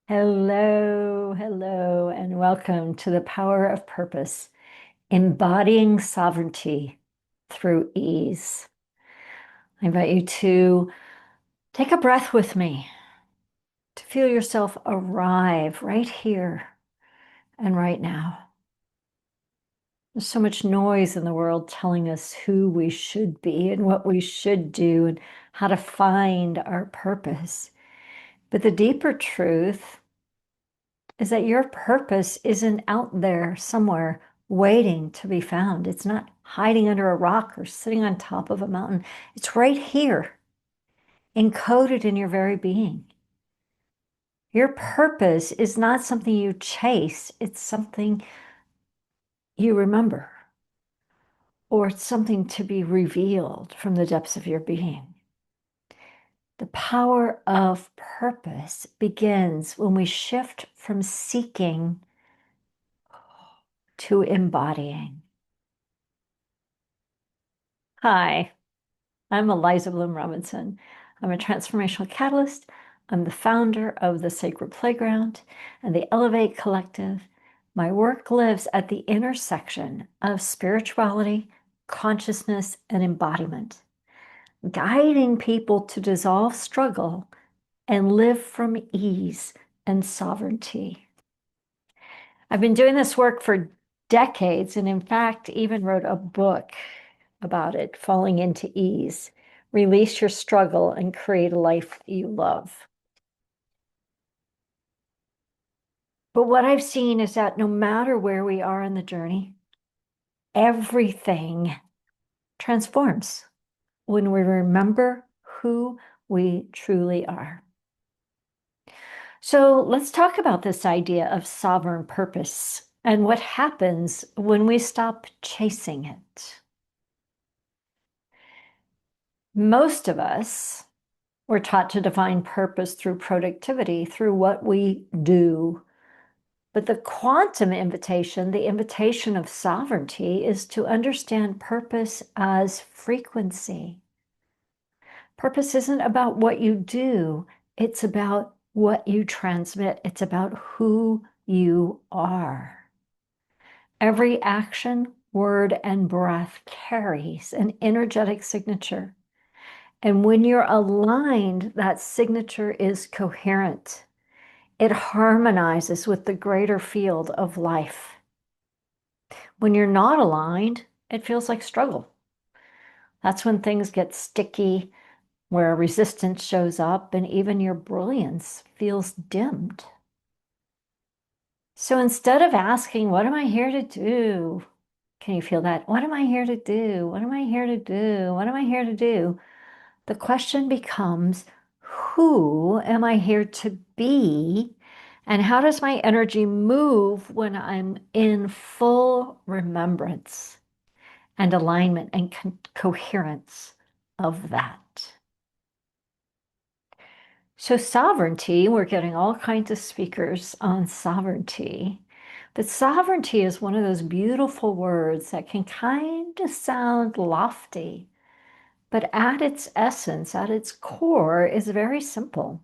Hello, and welcome to the power of purpose, embodying sovereignty through ease. I invite you to take a breath with me, to feel yourself arrive right here and right now. There's so much noise in the world telling us who we should be and what we should do and how to find our purpose. But the deeper truth is that your purpose isn't out there somewhere waiting to be found. It's not hiding under a rock or sitting on top of a mountain. It's right here, encoded in your very being. Your purpose is not something you chase, it's something you remember, or it's something to be revealed from the depths of your being. The power of purpose begins when we shift from seeking to embodying. Hi, I'm Aliza Bloom Robinson. I'm a transformational catalyst. I'm the founder of the Sacred Playground and the Elevate Collective. My work lives at the intersection of spirituality, consciousness, and embodiment, guiding people to dissolve struggle and live from ease and sovereignty. I've been doing this work for decades, and in fact, even wrote a book about it, Falling into Ease. Release your struggle and create a life you love. But what I've seen is that no matter where we are in the journey, everything transforms when we remember who we truly are. So let's talk about this idea of sovereign purpose and what happens when we stop chasing it. Most of us were taught to define purpose through productivity, through what we do. But the quantum invitation, the invitation of sovereignty, is to understand purpose as frequency. Purpose isn't about what you do, it's about what you transmit, it's about who you are. Every action, word, and breath carries an energetic signature. And when you're aligned, that signature is coherent. It harmonizes with the greater field of life. When you're not aligned, it feels like struggle. That's when things get sticky, where resistance shows up, and even your brilliance feels dimmed. So instead of asking, what am I here to do? Can you feel that? What am I here to do? What am I here to do? What am I here to do? The question becomes, who am I here to be? And how does my energy move when I'm in full remembrance and alignment and coherence of that? So, sovereignty, we're getting all kinds of speakers on sovereignty. But sovereignty is one of those beautiful words that can kind of sound lofty, but at its essence, at its core, is very simple.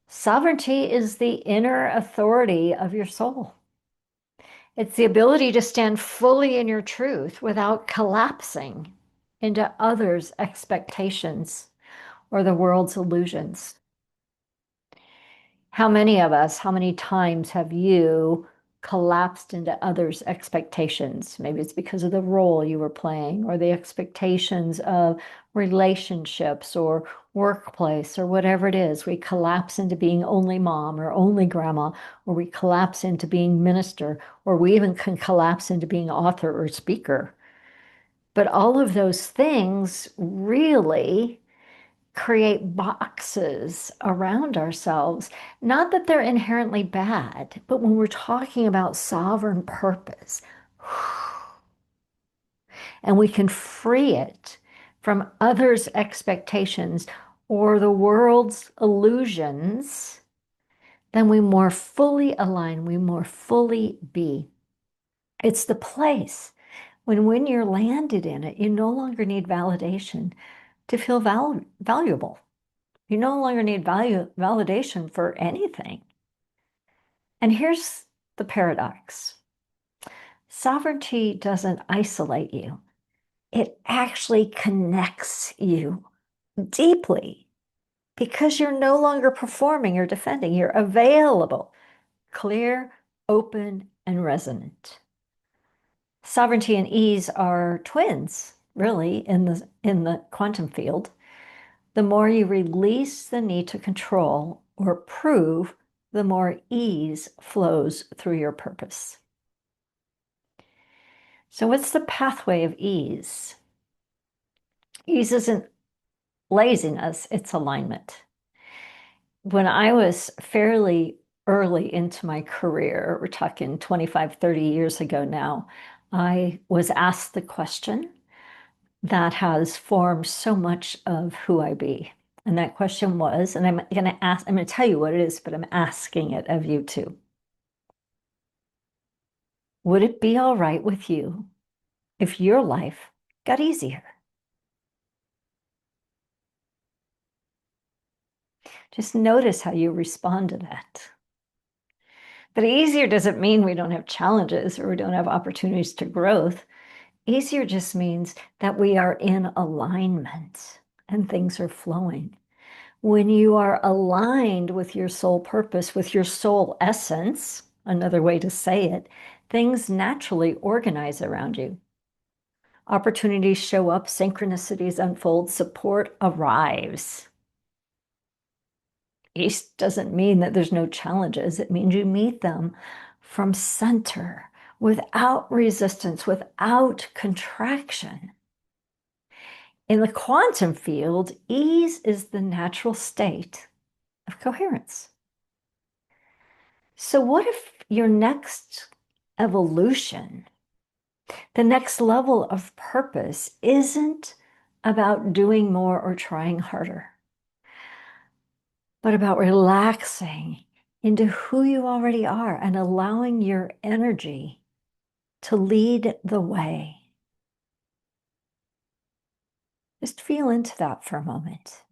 Sovereignty is the inner authority of your soul. It's the ability to stand fully in your truth without collapsing into others' expectations or the world's illusions. How many of us, how many times have you collapsed into others' expectations? Maybe it's because of the role you were playing or the expectations of relationships or workplace or whatever it is. We collapse into being only mom or only grandma, or we collapse into being minister, or we even can collapse into being author or speaker. But all of those things really create boxes around ourselves. Not that they're inherently bad, but when we're talking about sovereign purpose, and we can free it from others' expectations or the world's illusions, then we more fully align, we more fully be. It's the place when you're landed in it, you no longer need validation to feel valuable. You no longer need validation for anything. And here's the paradox. Sovereignty doesn't isolate you. It actually connects you deeply because you're no longer performing or defending. You're available, clear, open, and resonant. Sovereignty and ease are twins, really, in the quantum field. The more you release the need to control or prove, the more ease flows through your purpose. So, what's the pathway of ease? Ease isn't laziness, it's alignment. When I was fairly early into my career, we're talking 25, 30 years ago now, I was asked the question that has formed so much of who I be. And that question was, and I'm going to tell you what it is, but I'm asking it of you too. Would it be all right with you if your life got easier? Just notice how you respond to that. But easier doesn't mean we don't have challenges or we don't have opportunities to growth. Easier just means that we are in alignment and things are flowing. When you are aligned with your soul purpose, with your soul essence, another way to say it, things naturally organize around you. Opportunities show up, synchronicities unfold, support arrives. East doesn't mean that there's no challenges. It means you meet them from center, without resistance, without contraction. In the quantum field, ease is the natural state of coherence. So, what if your next evolution, the next level of purpose, isn't about doing more or trying harder, but about relaxing into who you already are and allowing your energy to lead the way? Just feel into that for a moment.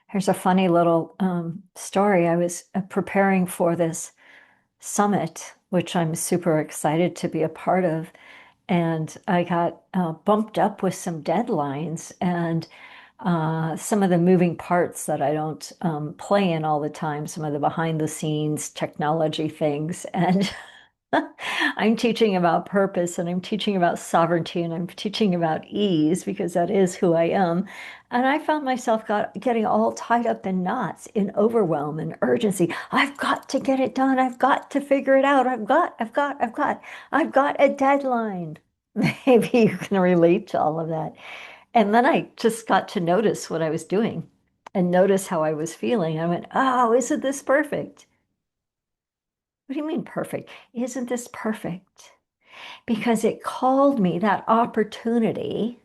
Here's a funny little story. I was preparing for this summit, which I'm super excited to be a part of. And I got bumped up with some deadlines and some of the moving parts that I don't play in all the time, some of the behind the scenes technology things. And I'm teaching about purpose and I'm teaching about sovereignty and I'm teaching about ease because that is who I am. And I found myself getting all tied up in knots, in overwhelm and urgency. I've got to get it done. I've got to figure it out. I've got a deadline. Maybe you can relate to all of that. And then I just got to notice what I was doing and notice how I was feeling. I went, oh, isn't this perfect? What do you mean perfect? Isn't this perfect? Because it called me that opportunity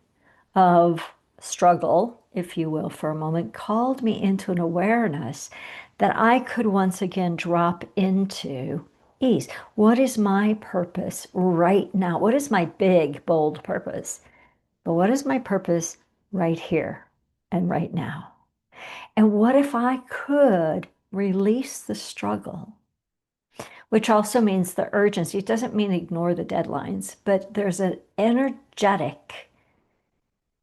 of struggle, if you will, for a moment, called me into an awareness that I could once again drop into ease. What is my purpose right now? What is my big, bold purpose? But what is my purpose right here and right now? And what if I could release the struggle? Which also means the urgency. It doesn't mean ignore the deadlines, but there's an energetic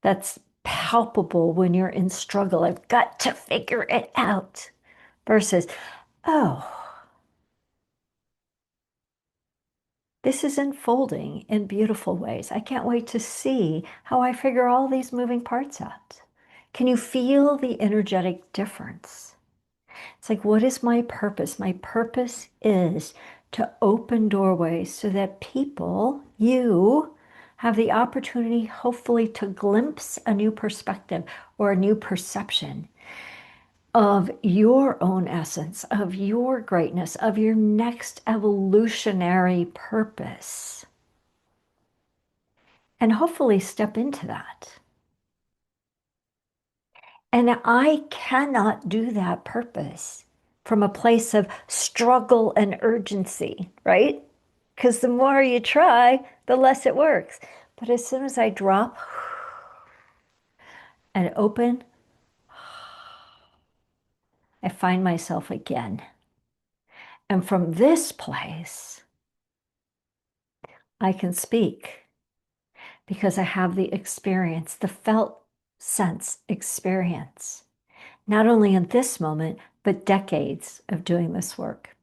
that's palpable when you're in struggle. I've got to figure it out versus, oh, this is unfolding in beautiful ways. I can't wait to see how I figure all these moving parts out. Can you feel the energetic difference? It's like, what is my purpose? My purpose is to open doorways so that people, you, have the opportunity, hopefully, to glimpse a new perspective or a new perception of your own essence, of your greatness, of your next evolutionary purpose, and hopefully step into that. And I cannot do that purpose from a place of struggle and urgency, right? Because the more you try, the less it works. But as soon as I drop and open, I find myself again. And from this place, I can speak because I have the experience, the felt sense experience, not only in this moment, but decades of doing this work.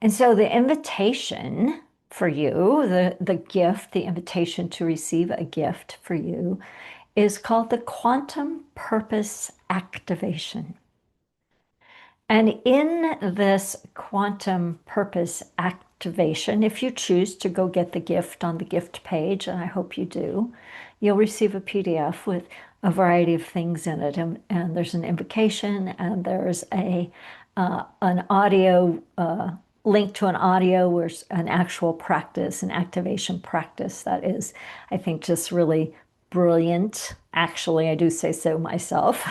And so the invitation for you, the gift, the invitation to receive a gift for you is called the quantum purpose activation. And in this quantum purpose activation, if you choose to go get the gift on the gift page, and I hope you do, you'll receive a PDF with a variety of things in it. And there's an invocation, and there's an audio link to an audio where an actual practice, an activation practice that is, I think, just really brilliant. Actually, I do say so myself.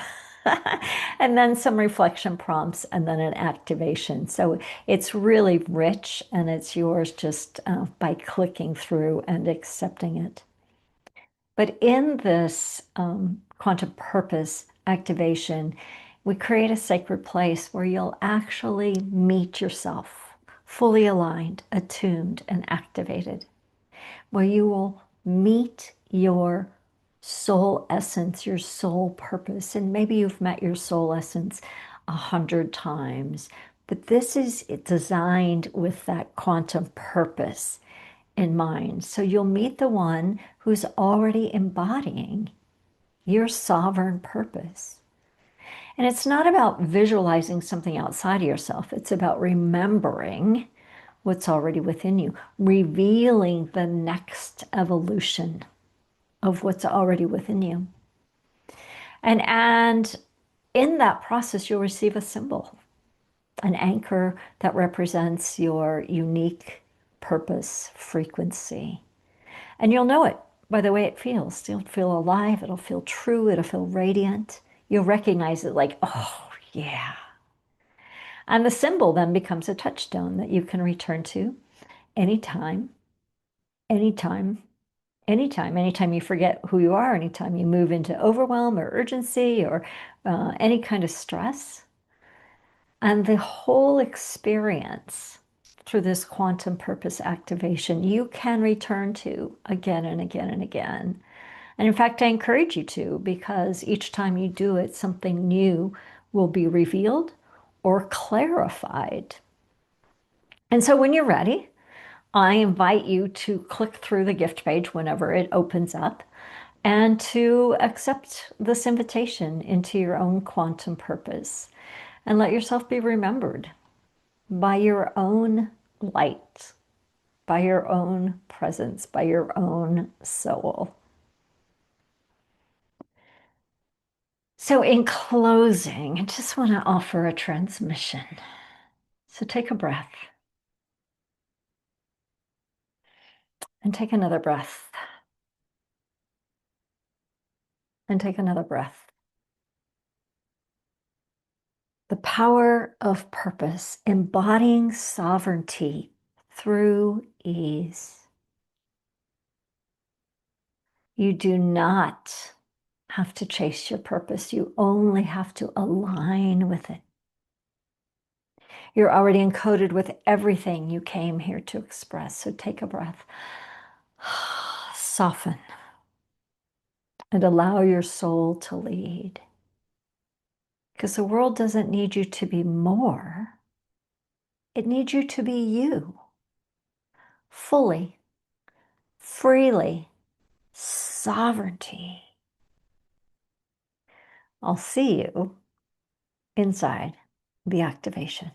And then some reflection prompts, and then an activation. So it's really rich, and it's yours just by clicking through and accepting it. But in this quantum purpose activation, we create a sacred place where you'll actually meet yourself fully aligned, attuned, and activated, where you will meet your soul essence, your soul purpose. And maybe you've met your soul essence 100 times, but this is designed with that quantum purpose in mind. So you'll meet the one who's already embodying your sovereign purpose. And it's not about visualizing something outside of yourself. It's about remembering what's already within you, revealing the next evolution of what's already within you. And in that process, you'll receive a symbol, an anchor that represents your unique purpose frequency. And you'll know it by the way it feels. You'll feel alive, it'll feel true, it'll feel radiant. You'll recognize it like, oh, yeah. And the symbol then becomes a touchstone that you can return to anytime, anytime, anytime you forget who you are, anytime you move into overwhelm or urgency or any kind of stress. And the whole experience through this quantum purpose activation, you can return to again and again and again. And in fact, I encourage you to, because each time you do it, something new will be revealed or clarified. And so when you're ready, I invite you to click through the gift page whenever it opens up and to accept this invitation into your own quantum purpose and let yourself be remembered by your own light, by your own presence, by your own soul. So in closing, I just want to offer a transmission. So take a breath and take another breath and take another breath. The power of purpose, embodying sovereignty through ease. You do not have to chase your purpose. You only have to align with it. You're already encoded with everything you came here to express. So take a breath, soften, and allow your soul to lead. Because the world doesn't need you to be more. It needs you to be you, fully, freely, sovereignty. I'll see you inside the activation.